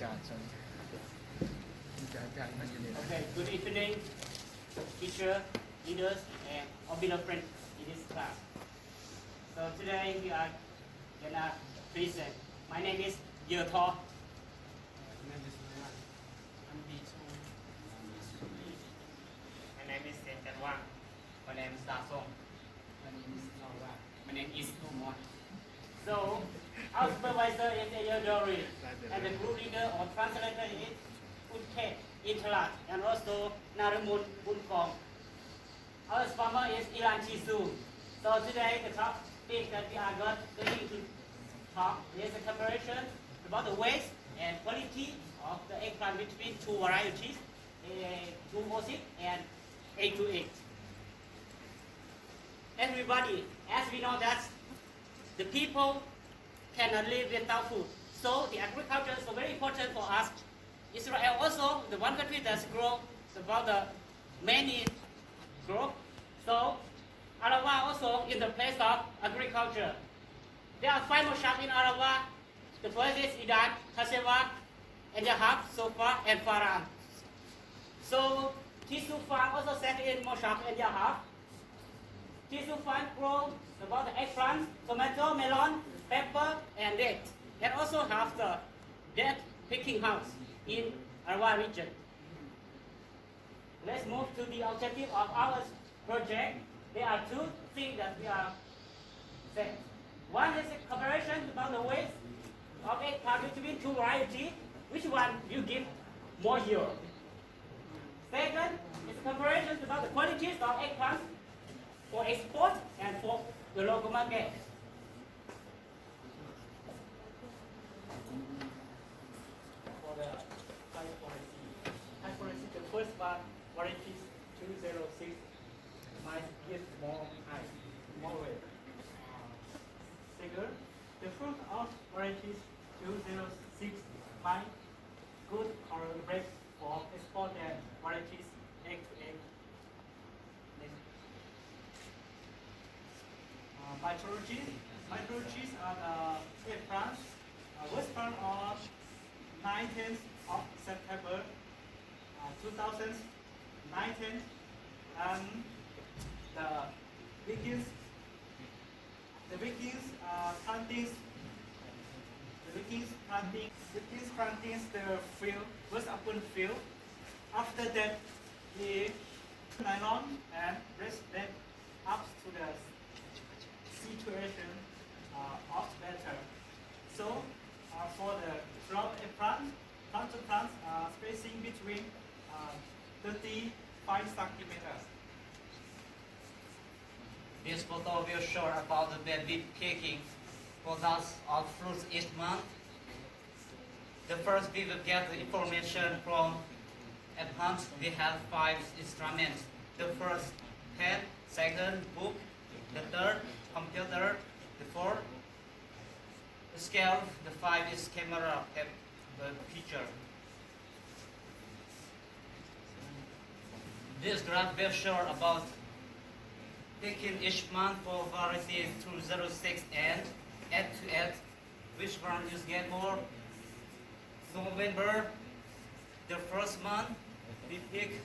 Okay, good evening, teacher, leaders, and all beloved friends in this class. So today we are gonna present. My name is Tho. My name is Wang. My name is Song. My name is Nyob. So our supervisor is Ayodori, and the group leader or translator is Keej, and also Naramun Bunkong. Our farmer is Ilan Chisu. So today the topic that we are going to talk is a comparison about the weight and quality of the eggplant between two varieties, A206 and A28. Everybody, as we know that the people cannot live without food. So the agriculture is so very important for us. Israel also the one country that's grow about the many growth. So Arawa also in the place of agriculture. There are 5 moshab in Arawa. The first is Idan, Hasewa, and Yahab, Sofa, and Faran. So Tisu farm also set in moshab and Yahab. Tisu farm grow about the eggplant, tomato, melon, pepper, and date. And also have the date picking house in Arawa region. Let's move to the objective of our project. There are 2 things that we are saying. One is a comparison about the weight of eggplant between 2 varieties. Which one will give more yield? Second is a comparison about the qualities of eggplants for export and for the local market. For the high quality, the first one, variety 206, might give more high, more weight. Second, the fruit of varieties 206 might good or break for export and varieties egg to egg. Mythologies are the eggplants. Western on 19th of September 2019, and the Vikings planting the field was open field. After that, the nylon and raised them up to the situation of better. So for the flower plant to plant spacing between 35 centimeters. This photo will show about the baby picking products of fruits each month. The first we will get the information from eggplants. We have 5 instruments. The first pen, second book, the third computer, the fourth scale, the 5 is camera, the picture. This graph will show about picking each month for variety 206 and 828. Which one is get more? November, the first month, we pick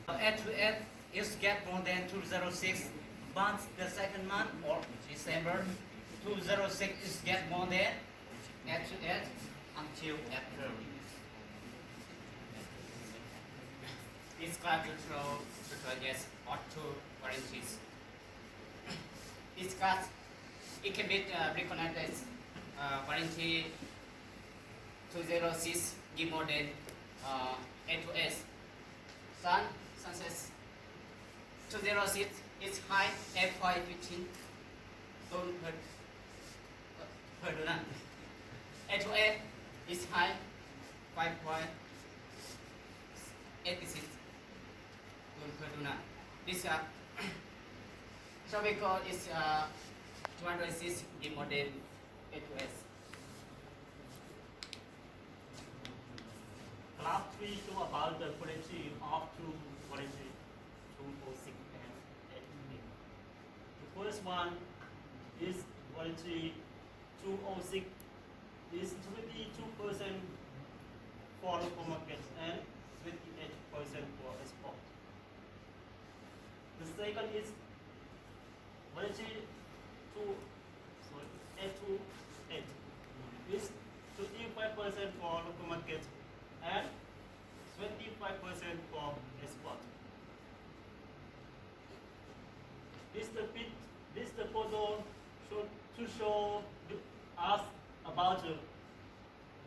828 is get more than 206. But the second month or December, 206 is get more than 828 until April. This graph will show yes or 2 varieties. This graph it can be recognized variety 206 give more than 828. Sunset 206 is high 8.15 ton per duna. 828 is high 5.86 ton per duna. This tropical is 206 give more than 828. Class 3 show about the quality of 2 varieties, 206 and 828. The first one is variety 206 is 22% for local markets and 28% for export. The second is variety 828 is 25% for local market and 25% for export. This the photo to show us about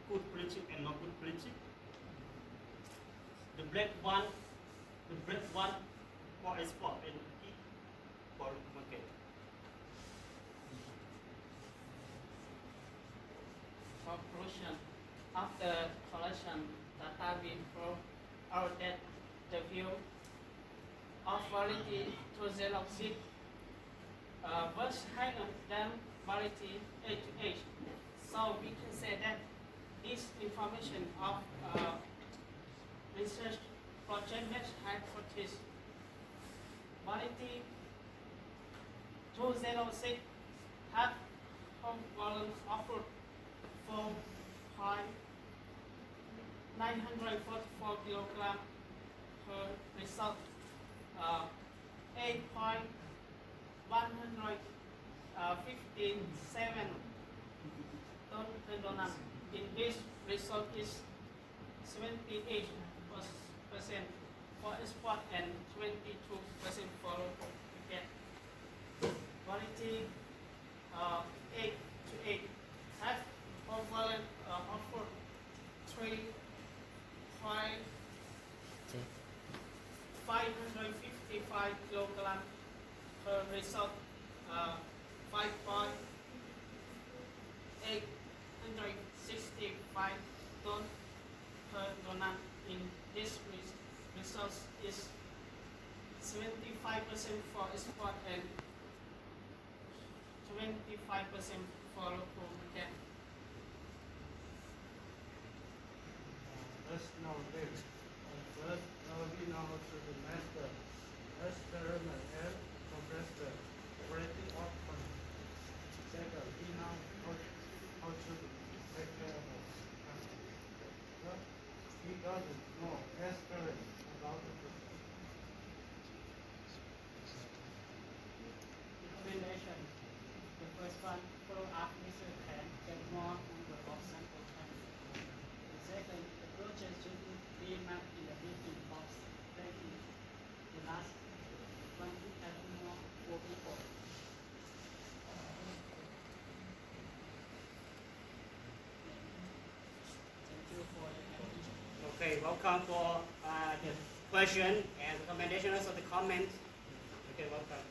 good bleaching and not good bleaching. The black one for export and heat for market. Conclusion. After collection data we prove out that the view of variety 206 was higher than variety 828. So we can say that this information of research project match hypothesis variety 206 had home volume offered 944 kilogram per result, 8.157 ton per donut. In this result is 78% for export and 22% for local market. Variety 8 to 8 have overall offer 555 kilogram per result, 5.865 ton per donut. In this result is 75% for export and 25% for local market. Let's now live. First, we know how to master experiment and compress the variety of content. Second, we know how to take care of content. Third, we doesn't know experiment about the process. Recommendation. The first one, follow up research and get more number of sample time. The second, the project should be mapped in the building box ranking. The last one, to have more for people. Thank you for the attention. Okay, welcome for the question and recommendation, also the comment. Okay, welcome.